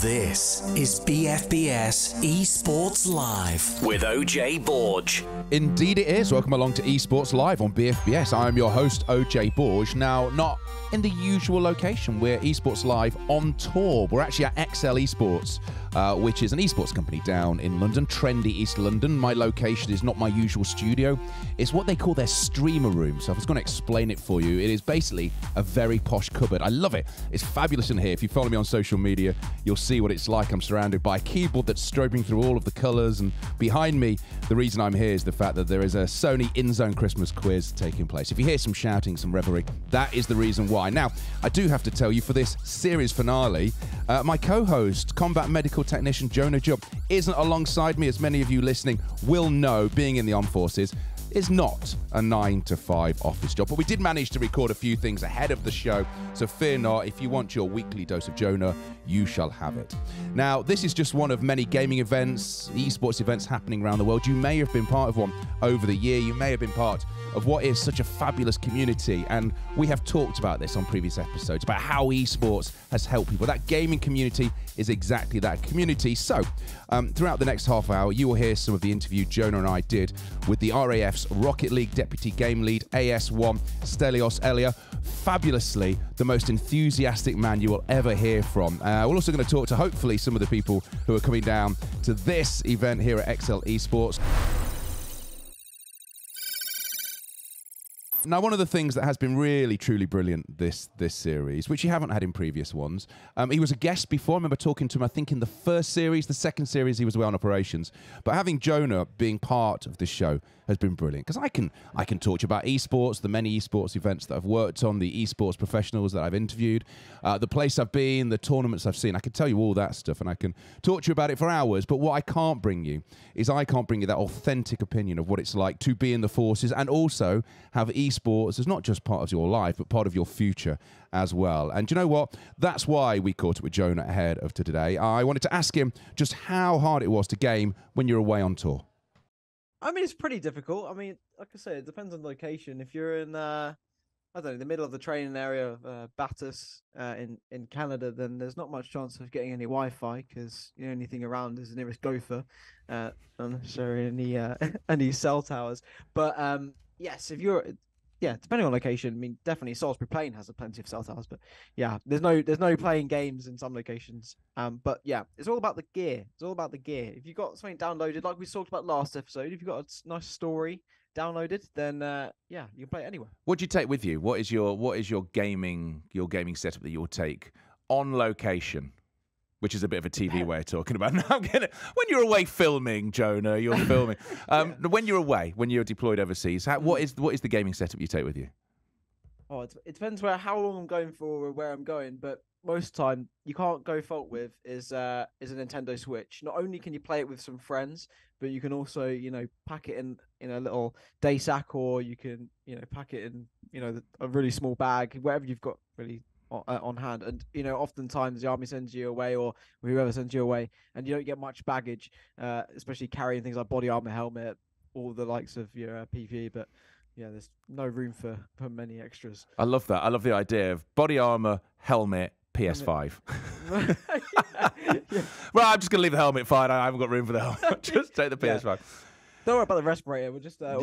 This is BFBS Esports Live with OJ Borge. Indeed it is. Welcome along to Esports Live on BFBS. I am your host, OJ Borge. Now, not in the usual location. We're Esports Live on tour. We're actually at EXCEL Esports, which is an esports company down in London, trendy East London. My location is not my usual studio. It's what they call their streamer room. So I was going to explain it for you. It is basically a very posh cupboard. I love it. It's fabulous in here. If you follow me on social media, you'll see what it's like. I'm surrounded by a keyboard that's strobing through all of the colours, and behind me, the reason I'm here is the fact that there is a Sony in-zone Christmas quiz taking place. If you hear some shouting, some revelry, that is the reason why. Now, I do have to tell you, for this series finale, my co-host, combat medical technician Jonah isn't alongside me. As many of you listening will know, being in the armed forces is not a 9-to-5 office job. But we did manage to record a few things ahead of the show, so fear not. If you want your weekly dose of Jonah, you shall have it. Now, this is just one of many gaming events, esports events happening around the world. You may have been part of one over the year. You may have been part of what is such a fabulous community, and we have talked about this on previous episodes, about how esports has helped people. That gaming community is exactly that community. So, throughout the next half hour, you will hear some of the interview Jonah and I did with the RAF's Rocket League Deputy Game Lead, AS1, Stelios Elia. Fabulously, the most enthusiastic man you will ever hear from. We're also going to talk to, hopefully, some of the people who are coming down to this event here at EXCEL Esports. Now, one of the things that has been really, truly brilliant this series, which you haven't had in previous ones, he was a guest before. I remember talking to him, I think, in the first series. The second series, he was away on operations. But having Jonah being part of this show has been brilliant, because I can talk to you about esports, the many esports events that I've worked on, the esports professionals that I've interviewed, the place I've been, the tournaments I've seen. I can tell you all that stuff, and I can talk to you about it for hours. But what I can't bring you is I can't bring you that authentic opinion of what it's like to be in the forces and also have esports as not just part of your life, but part of your future as well. And do you know what? That's why we caught up with Jonah ahead of today. I wanted to ask him just how hard it was to game when you're away on tour. I mean, it's pretty difficult. I mean, like I say, it depends on the location. If you're in, I don't know, the middle of the training area of Battus in Canada, then there's not much chance of getting any Wi-Fi, because the only thing around is the nearest gopher, not necessarily any cell towers. But yes, if you're, depending on location, I mean, definitely Salisbury Plain has plenty of cell towers, but yeah, there's no playing games in some locations. But yeah, it's all about the gear. It's all about the gear. If you've got something downloaded, like we talked about last episode, if you've got a nice story downloaded, then you can play it anywhere. What do you take with you? What is your gaming setup that you'll take on location? Which is a bit of a TV way of talking about. Now, when you're away filming, Jonah, you're filming. When you're away, when you're deployed overseas, what is the gaming setup you take with you? Oh, it depends how long I'm going for or where I'm going, but most of the time you can't go fault with is a Nintendo Switch. Not only can you play it with some friends, but you can also pack it in a little day sack, or you can pack it in a really small bag, whatever you've got really on hand. And oftentimes the army sends you away, or whoever sends you away, and you don't get much baggage, especially carrying things like body armor, helmet, all the likes of your PPE. But yeah, there's no room for many extras. I love that. I love the idea of body armor, helmet, PS5. Yeah. Well, I'm just gonna leave the helmet fine. I haven't got room for the helmet. Just take the PS5. Yeah. Don't worry about the respirator. We'll just we're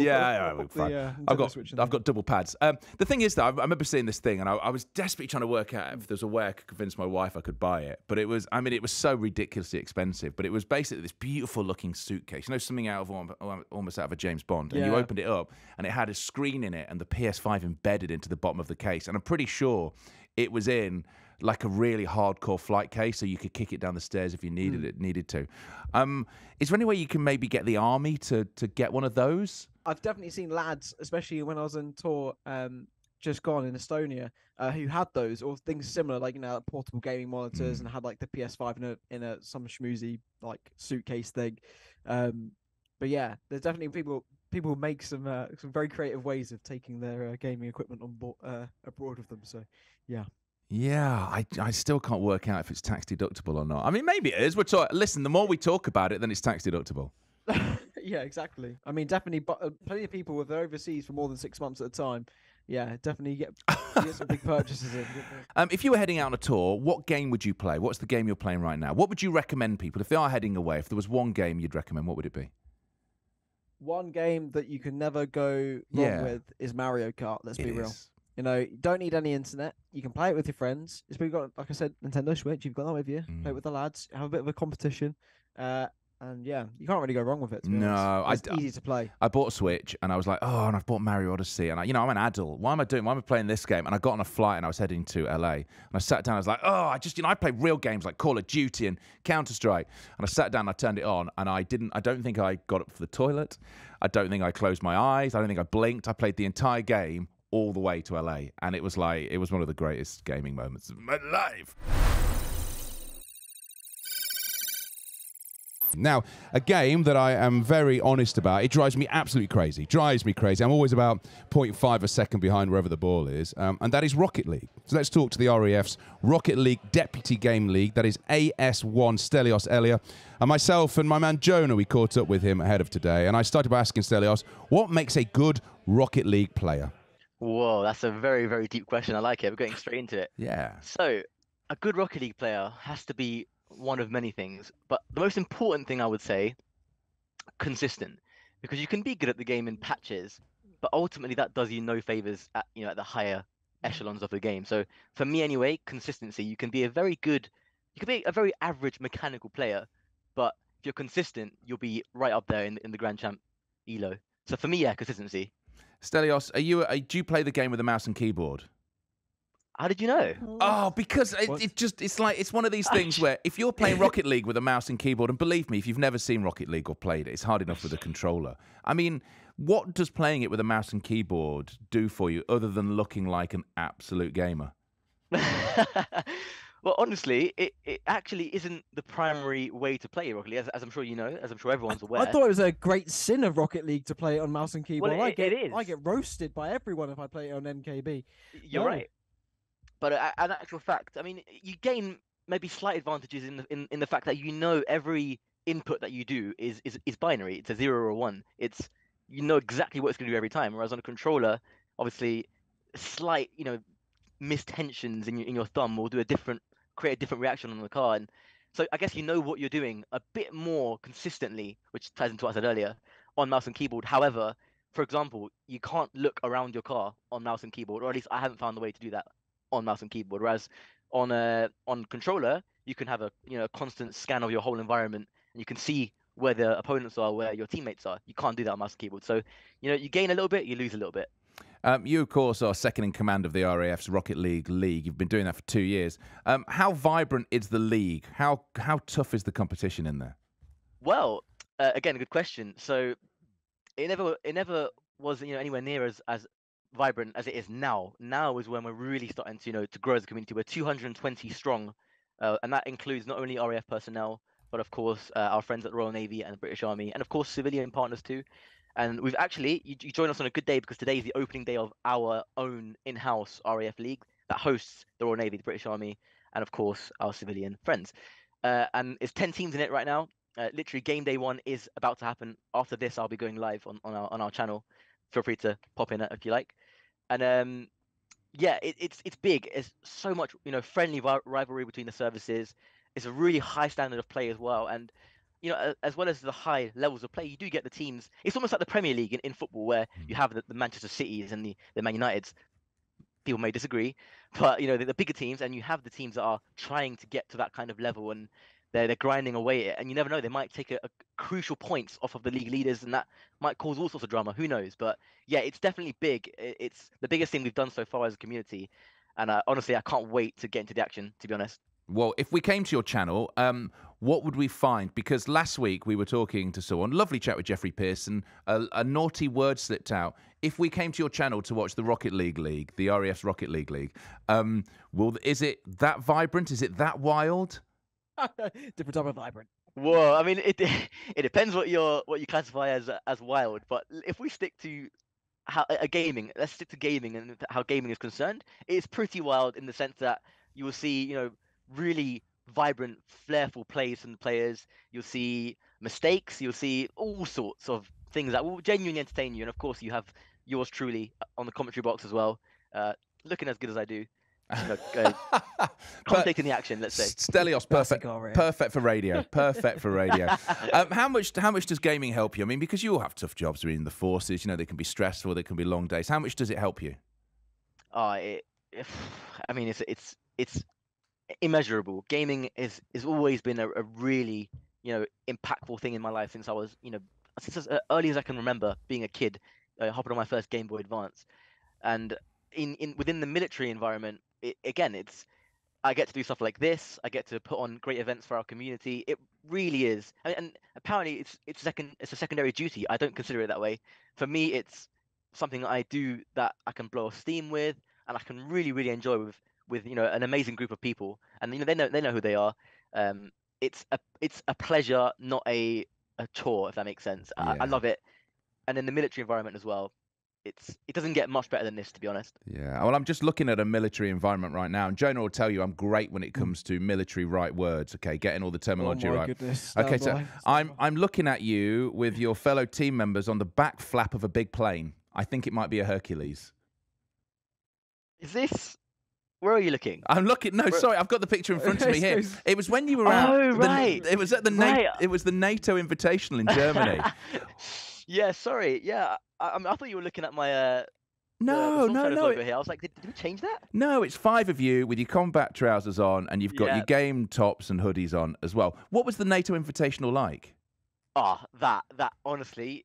fine. I've got double pads. The thing is that I remember seeing this thing, and I was desperately trying to work out if there's a way I could convince my wife I could buy it. But it was so ridiculously expensive. But it was basically this beautiful looking suitcase, something out of almost out of a James Bond. And you opened it up, and it had a screen in it, and the PS5 embedded into the bottom of the case. And I'm pretty sure it was in like a really hardcore flight case, so you could kick it down the stairs if you needed to. Is there any way you can maybe get the army to get one of those? I've definitely seen lads, especially when I was on tour just gone in Estonia, who had those or things similar, like portable gaming monitors, and had like the PS5 in some schmoozy like suitcase thing. But yeah, there's definitely people make some very creative ways of taking their gaming equipment on board abroad with them. So yeah. Yeah, I still can't work out if it's tax deductible or not. I mean, maybe it is. Listen, the more we talk about it, then it's tax deductible. Yeah, exactly. I mean, definitely, but plenty of people, if they're overseas for more than 6 months at a time, yeah, definitely get some big purchases in. If you were heading out on a tour, what game would you play? What's the game you're playing right now? What would you recommend people if they are heading away? If there was one game you'd recommend, what would it be? One game that you can never go wrong Yeah. with is Mario Kart. Let's It be real. is. You know, you don't need any internet. You can play it with your friends. It's been got, like I said, Nintendo Switch. You've got that with you. Play it with the lads. Have a bit of a competition. And yeah, you can't really go wrong with it. To be honest. It's easy to play. I bought a Switch and I was like, oh, and I've bought Mario Odyssey. And I'm an adult. Why am I playing this game? And I got on a flight and I was heading to LA. And I sat down. I was like, oh, I play real games like Call of Duty and Counter-Strike. And I sat down and I turned it on. And I don't think I got up for the toilet. I don't think I closed my eyes. I don't think I blinked. I played the entire game all the way to LA. And it was one of the greatest gaming moments of my life. Now, a game that I am very honest about, it drives me absolutely crazy. I'm always about 0.5 a second behind wherever the ball is, and that is Rocket League. So let's talk to the REF's Rocket League Deputy Game League. That is AS1 Stelios Elia. And myself and my man Jonah, we caught up with him ahead of today, and I started by asking Stelios, what makes a good Rocket League player? Whoa, that's a very, very deep question. I like it. We're getting straight into it. Yeah. So, a good Rocket League player has to be one of many things, but the most important thing I would say, consistent, because you can be good at the game in patches, but ultimately that does you no favors at the higher echelons of the game. So for me anyway, consistency. You can be a very average mechanical player, but if you're consistent, you'll be right up there in the Grand Champ elo. So for me, yeah, consistency. Stelios, do you play the game with a mouse and keyboard? How did you know? Oh, because it's one of these things where if you're playing Rocket League with a mouse and keyboard, and believe me, if you've never seen Rocket League or played it, it's hard enough with a controller. I mean, what does playing it with a mouse and keyboard do for you other than looking like an absolute gamer? Well, honestly, it actually isn't the primary way to play Rocket League, as I'm sure you know, as I'm sure everyone's aware. I thought it was a great sin of Rocket League to play it on mouse and keyboard. Well, it is. I get roasted by everyone if I play it on MKB. You're right. But an actual fact, I mean, you gain maybe slight advantages in the fact that every input that you do is binary. It's a 0 or a 1. It's exactly what it's going to do every time. Whereas on a controller, obviously, slight mistensions in your thumb will create a different reaction on the car. And so I guess you know what you're doing a bit more consistently, which ties into what I said earlier, on mouse and keyboard. However, for example, you can't look around your car on mouse and keyboard, or at least I haven't found the way to do that on mouse and keyboard. Whereas on controller, you can have a constant scan of your whole environment, and you can see where the opponents are, where your teammates are. You can't do that on mouse and keyboard. So you gain a little bit, you lose a little bit. You, of course, are second in command of the RAF's Rocket League. You've been doing that for 2 years. How vibrant is the league? How tough is the competition in there? Well, again, a good question. So it never was anywhere near as vibrant as it is now. Now is when we're really starting to grow as a community. We're 220 strong, and that includes not only RAF personnel, but of course our friends at the Royal Navy and the British Army, and of course civilian partners too. And we've actually, you join us on a good day because today is the opening day of our own in-house RAF league that hosts the Royal Navy, the British Army, and of course our civilian friends. And it's 10 teams in it right now. Literally, game day 1 is about to happen. After this, I'll be going live on our channel. Feel free to pop in if you like. And yeah, it's big. It's so much friendly rivalry between the services. It's a really high standard of play as well. And as well as the high levels of play, you do get the teams. It's almost like the Premier League in football, where you have the Manchester Cities and the Man Uniteds. People may disagree, but the bigger teams, and you have the teams that are trying to get to that kind of level, and they're grinding away at it. And you never know, they might take a crucial points off of the league leaders, and that might cause all sorts of drama. Who knows? But yeah, it's definitely big. It's the biggest thing we've done so far as a community, and honestly, I can't wait to get into the action, to be honest. Well, if we came to your channel, what would we find? Because last week we were talking to someone, lovely chat with Jeffrey Pearson, a naughty word slipped out. If we came to your channel to watch the Rocket League, the RAF's Rocket League, is it that vibrant? Is it that wild? Different type of vibrant. Whoa, I mean, it depends what you classify as wild. But if we stick to let's stick to gaming and how gaming is concerned. It's pretty wild in the sense that you will see, really vibrant, flairful plays from the players. You'll see mistakes. You'll see all sorts of things that will genuinely entertain you. And of course, you have yours truly on the commentary box as well, looking as good as I do. Commentating the action, let's say. Stelios, perfect for radio. Perfect for radio. How much does gaming help you? I mean, because you all have tough jobs in the forces. You know, they can be stressful, they can be long days. How much does it help you? I mean, it's immeasurable. Gaming has always been a really impactful thing in my life since I was since as early as I can remember being a kid, hopping on my first Game Boy Advance, and within the military environment. I get to do stuff like this. I get to put on great events for our community. It really is, and apparently it's a secondary duty. I don't consider it that way. For me, it's something that I do that I can blow off steam with, and I can really enjoy with an amazing group of people, and they know who they are. It's a pleasure, not a chore, if that makes sense. Yeah. I love it, and in the military environment as well. It doesn't get much better than this, to be honest. Yeah, well, I'm just looking at a military environment right now, and Jonah will tell you I'm great when it comes to military right words. Okay, getting all the terminology right. Goodness, okay, so I'm looking at you with your fellow team members on the back flap of a big plane. I think it might be a Hercules. Is this? Where are you looking? I'm looking. No, sorry, I've got the picture in front of me here. It was when you were out. Oh, right. It was at the It was the NATO Invitational in Germany. Yeah, sorry. Yeah, I thought you were looking at my no. Over here. I was like, did we change that? No, it's 5 of you with your combat trousers on, and you've got your game tops and hoodies on as well. What was the NATO Invitational like? That honestly,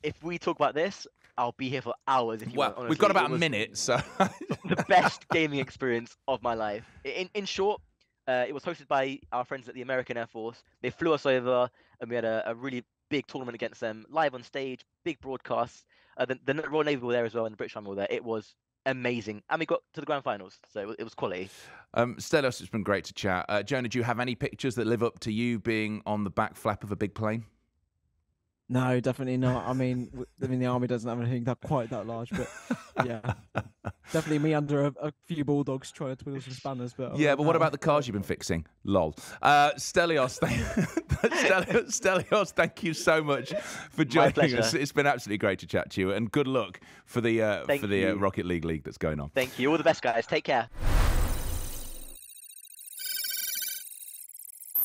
if we talk about this, I'll be here for hours. If you want, honestly. We've got about a minute, so the best gaming experience of my life. In short, it was hosted by our friends at the American Air Force. They flew us over, and we had a really big tournament against them, live on stage, big broadcasts. The Royal Navy were there as well, and the British Army were there. It was amazing, and we got to the grand finals, so it was quality. Stelios, it's been great to chat. Jonah, do you have any pictures that live up to you being on the back flap of a big plane? No, definitely not. I mean, the army doesn't have anything quite that large, but yeah, definitely me under a few bulldogs trying to twiddle some spanners. But yeah, but what about the cars you've been fixing? Lol. Stelios, Stelios, thank you so much for joining us. It's been absolutely great to chat to you, and good luck for the Rocket League that's going on. Thank you. All the best, guys. Take care.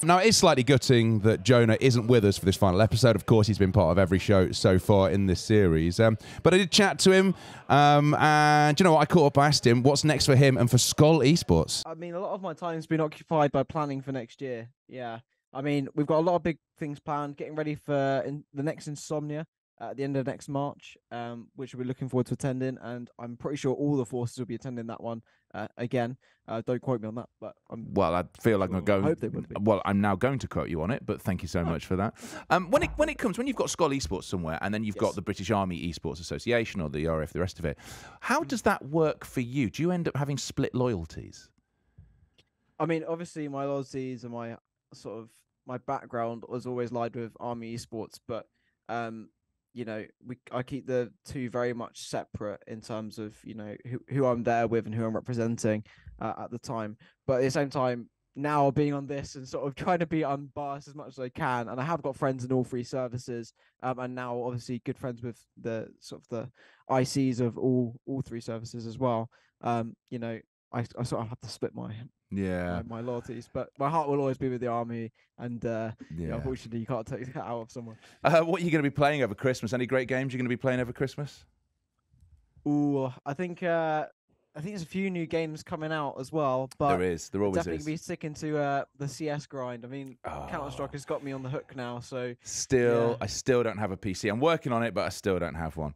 Now, it is slightly gutting that Jonah isn't with us for this final episode. Of course, he's been part of every show so far in this series. But I did chat to him, and you know what? I caught up, I asked him what's next for him and for Skol Esports. I mean, a lot of my time's been occupied by planning for next year. Yeah. I mean, we've got a lot of big things planned, getting ready for the next Insomnia at the end of next March, which we're looking forward to attending. And I'm pretty sure all the forces will be attending that one again. Don't quote me on that, but well, I feel like I'm going. I hope they would be. Well, I'm now going to quote you on it, but thank you so much for that. When you've got Skol Esports somewhere, and then you've got the British Army Esports Association or the RF, the rest of it, how does that work for you? Do you end up having split loyalties? I mean, obviously, my loyalties and my background was always lied with Army Esports, but I keep the two very much separate in terms of who I'm there with and who I'm representing at the time. But at the same time, now being on this and sort of trying to be unbiased as much as I can, and I have got friends in all three services, and now obviously good friends with the ICs of all three services as well. I sort of have to split my loyalties, but my heart will always be with the army, and unfortunately you can't take that out of someone. What are you going to be playing over Christmas? Any great games you're going to be playing over Christmas? Ooh, I think there's a few new games coming out as well, but there always is. Definitely be sticking to the CS grind. I mean, Counter-Strike has got me on the hook now, so I still don't have a PC. I'm working on it, but I still don't have one.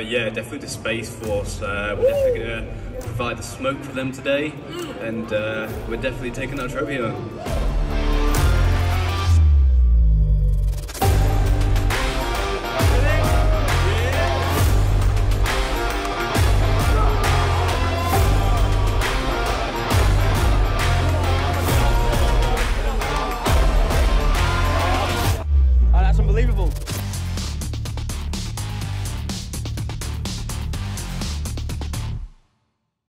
Yeah, definitely the Space Force. We're definitely going to provide the smoke for them today, and we're definitely taking our trophy home.